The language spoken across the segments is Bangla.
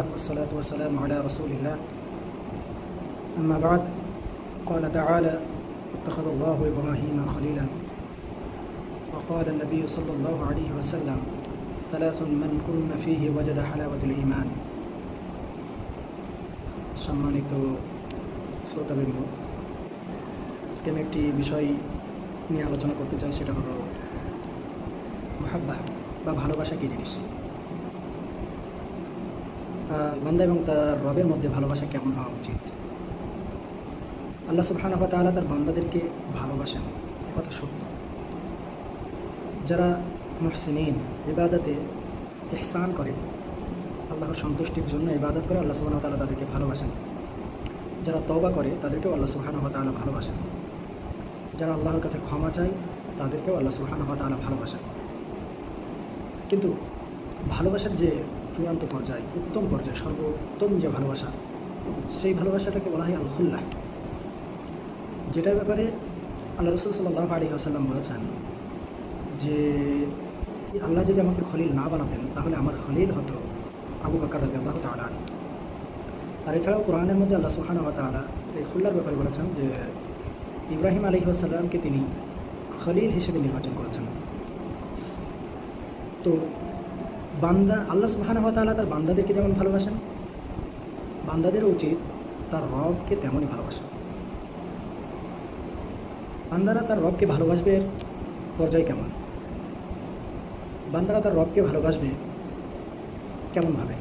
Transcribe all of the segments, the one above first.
الله والصلاة والسلام على رسول الله. أما بعد، قال تعالى: اتخذ الله إبراهيم خليلا. وقال النبي صلى الله عليه وسلم: ثلاث من كن فيه وجد حلاوة الإيمان. সম্মানিত শ্রোতাবৃন্দ, আজকে আমি একটি বিষয় নিয়ে আলোচনা করতে চাই, সেটা হলো মুহাব্বা বা ভালোবাসা কী জিনিস। বান্দা এবং তার রবের মধ্যে ভালোবাসা কেমন হওয়া উচিত। আল্লাহ সুবহানাহু ওয়া তাআলা তার বান্দাদেরকে ভালোবাসেন, এ কথা সত্য। যারা মুহসিনিন, ইবাদতে ইহসান করে, আল্লাহর সন্তুষ্টির জন্য ইবাদত করে, আল্লাহ সুবহানাহু ওয়া তাআলা তাদেরকে ভালোবাসেন। যারা তওবা করে তাদেরকেও আল্লাহ সুবহানাহু ওয়া তাআলা ভালোবাসেন। যারা আল্লাহর কাছে ক্ষমা চায় তাদেরকেও আল্লাহ সুবহানাহু ওয়া তাআলা ভালোবাসেন। কিন্তু ভালোবাসার যে চূড়ান্ত পর্যায়, উত্তম পর্যায়, সর্বোত্তম যে ভালোবাসা, সেই ভালোবাসাটাকে বলা হয় আল খুল্লাহ, যেটার ব্যাপারে আল্লাহ রাসূল সাল্লাল্লাহু আলাইহি ওয়াসাল্লাম বলেছেন যে আল্লাহ যদি আমাকে খলিল না বানাতেন তাহলে আমার খলিল হতো আবু বকর রাদিয়াল্লাহু তাআলা। আর এছাড়াও কোরআনের মধ্যে আল্লাহ সুবহানাহু ওয়া তাআলা এই খুল্লার ব্যাপারে বলেছেন যে ইব্রাহিম আলাইহিস সালামকে তিনি খলিল হিসেবে নির্বাচন করেছেন। তো বান্দা, আল্লাহ সুবহানাহু ওয়া তাআলা তার বান্দাদেরকে যেমন ভালোবাসেন, বান্দাদেরও উচিত তার রবকে তেমনই ভালোবাসা। বান্দারা তার রবকে ভালোবাসবে পর্যায় কেমন? বান্দারা তার রবকে ভালোবাসবে কেমনভাবে?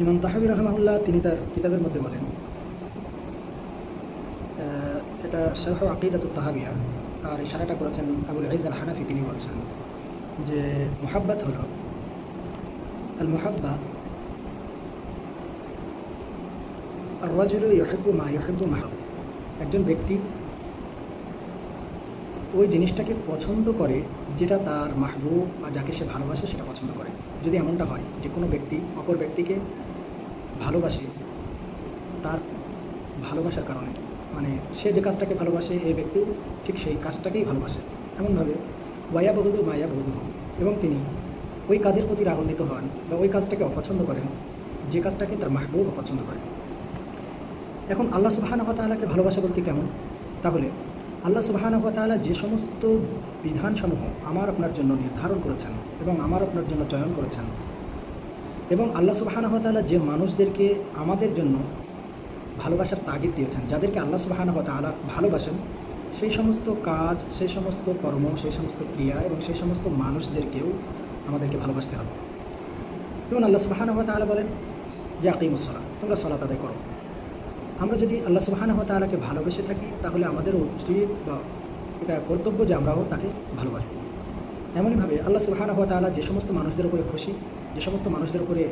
ইমাম তাহাবী রাহিমাহুল্লাহ তিনি তার কিতাবের মধ্যে বলেন, এটা শারহ আকিদাতুত তাহাবিয়া, আর ইশারাটা করেছেন আবুল ইজ আল হানাফি। তিনি বলছেন যে মুহাব্বাত হলো আল মুহাব্বা আর রাজুলু ইউহিব্বু মা ইউহিব্বু মাহু। একজন ব্যক্তি ওই জিনিসটাকে পছন্দ করে যেটা তার মাহবুব বা যাকে সে ভালোবাসে সেটা পছন্দ করে। যদি এমনটা হয় যে কোনো ব্যক্তি অপর ব্যক্তিকে ভালোবাসে তার ভালোবাসার কারণে, মানে সে যে কাজটাকে ভালোবাসে এই ব্যক্তিও ঠিক সেই কাজটাকেই ভালোবাসে, এমনভাবে ওয়াইয়া বহুদু মায়া বহুদু, এবং তিনি ওই কাজের প্রতি রাগান্বিত হন বা ওই কাজটাকে অপছন্দ করেন যে কাজটাকে তার মাহবুব অপছন্দ করেন। এখন আল্লাহ সুবহানাহু ওয়া তাআলাকে ভালোবাসা বলতে কেমন? তাহলে আল্লাহ সুবহানাহু ওয়া তাআলা যে সমস্ত বিধানসমূহ আমার আপনার জন্য নির্ধারণ করেছেন এবং আমার আপনার জন্য চয়ন করেছেন, এবং আল্লাহ সুবহানাহু ওয়া তাআলা যে মানুষদেরকে আমাদের জন্য ভালোবাসার তাগিদ দিয়েছেন, যাদেরকে আল্লাহ সুবহানাহু ওয়া তাআলা ভালোবাসেন, সেই সমস্ত কাজ, সেই সমস্ত কর্ম, সেই সমস্ত ক্রিয়া এবং সেই সমস্ত মানুষদেরকেও আমাদেরকে ভালোবাসতে হবে। যেমন আল্লাহ সুবহানাহু ওয়া তাআলা বলেন যে আকিমুস সালাহ, তোমরা সালাত আদায় করো। আমরা যদি আল্লাহ সুবহানাহু ওয়া তাআলাকে ভালোবেসে থাকি তাহলে আমাদের উচিত বা এটা কর্তব্য যে আমরাও তাকে ভালোবাসব। এমনইভাবে আল্লাহ সুবহানাহু ওয়া তাআলা যে সমস্ত মানুষদের উপরে খুশি, যে সমস্ত মানুষদের উপরে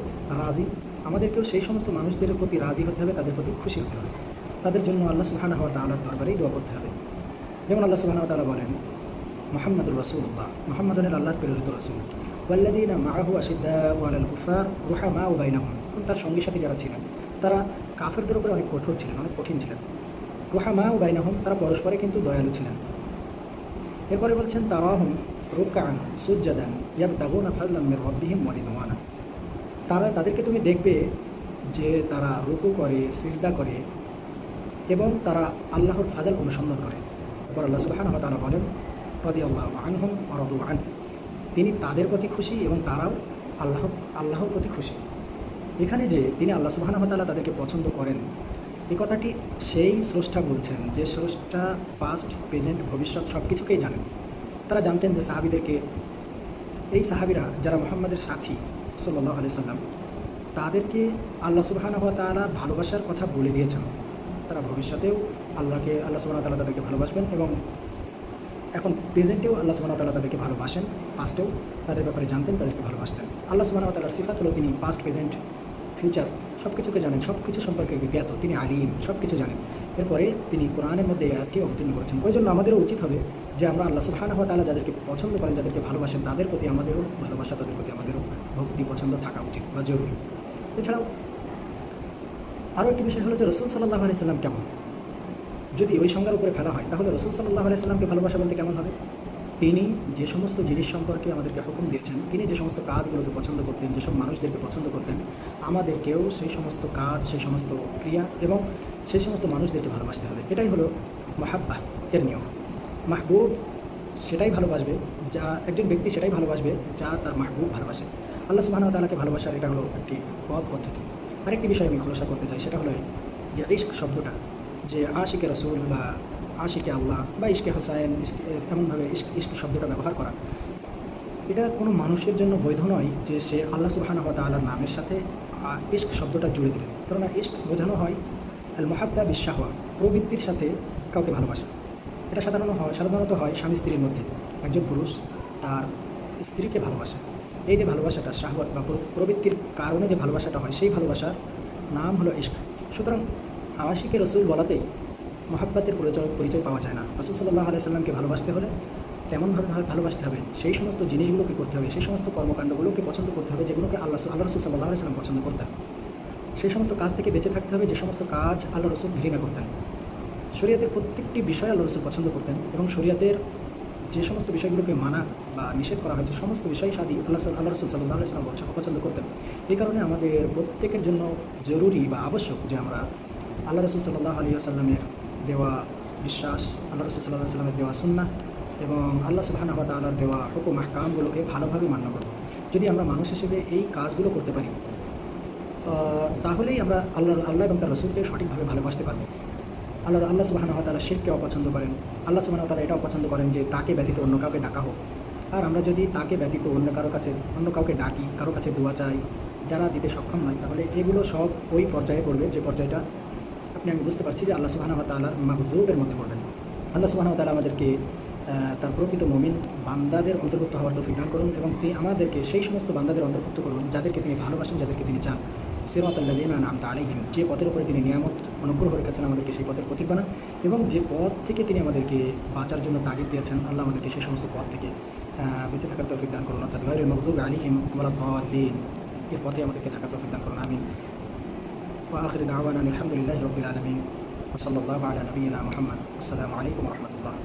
রাজি, আমাদেরকেও সেই সমস্ত মানুষদের প্রতি রাজি হতে হবে, তাদের প্রতি খুশি হতে হবে, তাদের জন্য আল্লাহ সুবহানাহু ওয়া তাআলার দরবারেই দোয়া করতে হবে। যেমন আল্লাহ সুবহানাহু ওয়া তাআলা বলেন মুহাম্মাদুর রাসূলুল্লাহ, মুহাম্মদ হলেন আল্লাহর প্রেরিত রাসূল। ওয়াল্লাযীনা মাআহু আশিদ্দাউ আলাল কুফার রুহামাউ বাইনাহুম, তার সঙ্গী সাথী যারা ছিলেন তারা কাফেরদের উপরে অনেক কঠোর ছিলেন, অনেক কঠিন ছিলেন। রুহামাউ বাইনাহুম, তারা পরস্পরে কিন্তু দয়ালু ছিলেন। এরপরে বলছেন তারাহুম রুকআন সুজদান ইয়াবতাগুনা ফাদলাম মির রাব্বিহিম ওয়া রিদওয়ানা, তাদেরকে তুমি দেখবে যে তারা রুকু করে, সিজদা করে এবং তারা আল্লাহর ফাদল অনুসন্ধান করে। এরপর আল্লাহ সুবহানাহু ওয়া তাআলা বলেন রাদিয়াল্লাহু আনহুম ওয়া রাদু আন, তিনি তাদের প্রতি খুশি এবং তারাও আল্লাহর প্রতি খুশি। এখানে যে তিনি আল্লাহ সুবহানাহু ওয়া তাআলা তাদেরকে পছন্দ করেন, এই কথাটি সেই স্রষ্টা বলছেন যে স্রষ্টা পাস্ট, প্রেজেন্ট, ভবিষ্যৎ সব কিছুকেই জানেন। তারা জানতেন যে সাহাবীদেরকে, এই সাহাবীরা যারা মুহাম্মাদের সাথী সাল্লাল্লাহু আলাইহি সাল্লাম, তাদেরকে আল্লাহ সুবহানাহু ওয়া তাআলা ভালোবাসার কথা বলে দিয়েছেন। তারা ভবিষ্যতেও আল্লাহ সুবহানাহু ওয়া তাআলা তাদেরকে ভালোবাসবেন এবং এখন প্রেজেন্টেও আল্লাহ সুবহানাহু ওয়া তাআলা তাদেরকে ভালোবাসেন, পাস্টেও তাদের ব্যাপারে জানতেন, তাদেরকে ভালোবাসতেন। আল্লাহ সুবহানাহু ওয়া তাআলার সিফাত হলো তিনি পাস্ট, প্রেজেন্ট, ফিউচার সব কিছুকে জানেন, সব কিছু সম্পর্কে জ্ঞাত, তিনি আলিম, সব কিছু জানেন। এরপরে তিনি কোরআনের মধ্যে এই আয়াতটি অবতীর্ণ করেছেন। ওই জন্য আমাদেরও উচিত হবে যে আমরা আল্লাহ সুবহানাহু ওয়া তাআলা যাদেরকে পছন্দ করেন, যাদেরকে ভালোবাসেন, তাদের প্রতি আমাদেরও ভালোবাসা, তাদের প্রতি আমাদেরও ভক্তি, পছন্দ থাকা উচিত বা জরুরি। এছাড়াও আরও একটি বিষয় হলো যে রাসূল সাল্লাল্লাহু আলাইহি সাল্লাম কেমন, যদি ওই সংজ্ঞার উপরে ফেলা হয় তাহলে রাসূল সাল্লাল্লাহু আলাইহি সাল্লামকে ভালোবাসা বলতে কেমন হবে? তিনি যে সমস্ত জিনিস সম্পর্কে আমাদেরকে হুকুম দিয়েছেন, তিনি যে সমস্ত কাজগুলোকে পছন্দ করতেন, যেসব মানুষদেরকে পছন্দ করতেন, আমাদেরকেও সেই সমস্ত কাজ, সেই সমস্ত ক্রিয়া এবং সেই সমস্ত মানুষদেরকে ভালোবাসতে হবে। এটাই হলো মাহাব্বাহ এর নিয়ম। মাহবুব সেটাই ভালোবাসবে, যা একজন ব্যক্তি সেটাই ভালোবাসবে যা তার মাহবুব ভালোবাসে। আল্লাহ সুবহানাহু ওয়া তাআলাকে ভালোবাসার এটা হলো একটি পথ পদ্ধতি। আরেকটি বিষয় আমি খোলাসা করতে চাই, সেটা হলো যে ইশক শব্দটা, যে আশিকে রাসূল বা আশিকে আল্লাহ বা ইশকে হোসাইন, এমনভাবে ইশক শব্দটা ব্যবহার করা, এটা কোনো মানুষের জন্য বৈধ নয় যে সে আল্লাহ সুবহানাহু ওয়া তাআলার নামের সাথে ইশক শব্দটা জুড়ে দেবে। কেননা ইশক বোঝানো হয় আল মুহাব্বা বিশ-শাহওয়া, প্রবৃত্তির সাথে কাউকে ভালোবাসা। এটা সাধারণত হয় স্বামী স্ত্রীর মধ্যে। একজন পুরুষ তার স্ত্রীকে ভালোবাসে। এই যে ভালোবাসাটা শাহওয়াত বা প্রবৃত্তির কারণে যে ভালোবাসাটা হয়, সেই ভালোবাসার নাম হলো ইশক। সুতরাং আশিকে রসুল বলাতেই মহাব্বাতের পরিচয় পাওয়া যায় না। রাসূল সাল্লাল্লাহু আলাইহি সাল্লামকে ভালোবাসতে হলে তেমনভাবে ভালোবাসতে হবে, সেই সমস্ত জিনিসগুলোকে করতে হবে, সেই সমস্ত কর্মকাণ্ডগুলোকে পছন্দ করতে হবে যেগুলোকে আল্লাহ রাসূল সাল্লাল্লাহু আলাইহি সাল্লাম পছন্দ করতেন। সেই সমস্ত কাজ থেকে বেঁচে থাকতে হবে যে সমস্ত কাজ আল্লাহ রসুল ঘৃণা করতেন। শরীয়তের প্রত্যেকটি বিষয় আল্লাহ রসুল পছন্দ করতেন এবং শরীয়তের যে সমস্ত বিষয়গুলোকে মানা বা নিষেধ করা হয়েছে সমস্ত বিষয় সাদি আল্লাহ রসুল সাল্লাল্লাহু আলাইহি সাল্লাম অপছন্দ করতেন। এই কারণে আমাদের প্রত্যেকের জন্য জরুরি বা আবশ্যক যে আমরা আল্লাহ রসুল সাল্লাল্লাহু আলাইহি ওয়াসাল্লামের দেওয়া বিশ্বাস, আল্লাহ রসুল সাল্লাল্লাহু আলাইহি ওয়াসাল্লামের দেওয়া সুন্নাহ এবং আল্লাহ সুবহানাহু ওয়া তাআলার দেওয়া হুকুম আহকামগুলোকে ভালোভাবে মান্য করব। যদি আমরা মানুষ হিসেবে এই কাজগুলো করতে পারি, তাহলেই আমরা আল্লাহ এবং তার রসুলকে সঠিকভাবে ভালোবাসতে পারব। আল্লাহ সুবহানাহু ওয়া তাআলা শিরককে অপছন্দ করেন। আল্লাহ সুবহানাহু ওয়া তাআলা এটা অপছন্দ করেন যে তাকে ব্যতীত অন্য কাউকে ডাকা হোক। আর আমরা যদি তাকে ব্যতীত অন্য কাউকে ডাকি, কারো কাছে দোয়া চাই, যারা দিতে সক্ষম নয়, তাহলে এগুলো সব ওই পর্যায়ে পড়বে যে পর্যায়টা আমি বুঝতে পারছি যে আল্লাহ সুবহানাহু ওয়া তাআলার মাগযুবের মধ্যে পড়বেন। আল্লাহ সুবহানাহু ওয়া তাআলা আমাদেরকে তার প্রকৃত মুমিন বান্দাদের অন্তর্ভুক্ত হওয়ার তৌফিক দান করুন এবং তিনি আমাদেরকে সেই সমস্ত বান্দাদের অন্তর্ভুক্ত করুন যাদেরকে তিনি ভালোবাসেন, যাদেরকে তিনি চান। সিরাতাল লাযীনা আন'আমতা আলাইহিম, যে পথের উপরে তিনি নিয়ামত অনুগ্রহ রেখেছেন আমাদেরকে সেই পথের প্রতীক বানান এবং যে পথ থেকে তিনি আমাদেরকে বাঁচার জন্য তাগিদ দিয়েছেন, আল্লাহ আমাদেরকে সেই সমস্ত পথ থেকে বেঁচে থাকার তৌফিক দান করুন। অর্থাৎ গায়রিল মাগযুবি আলাইহিম ওয়ালা দ্দাল্লিন, এর পথে আমাদেরকে থাকার তৌফিক দান করুন। আমিন। ওয়া আখিরু দাওয়ানা আলহামদুলিল্লাহি রাব্বিল আলামিন ওয়া সাল্লাল্লাহু আলা নাবিয়িনা মুহাম্মদ। আসসালামু আলাইকুম ওয়া রাহমাতুল্লাহ।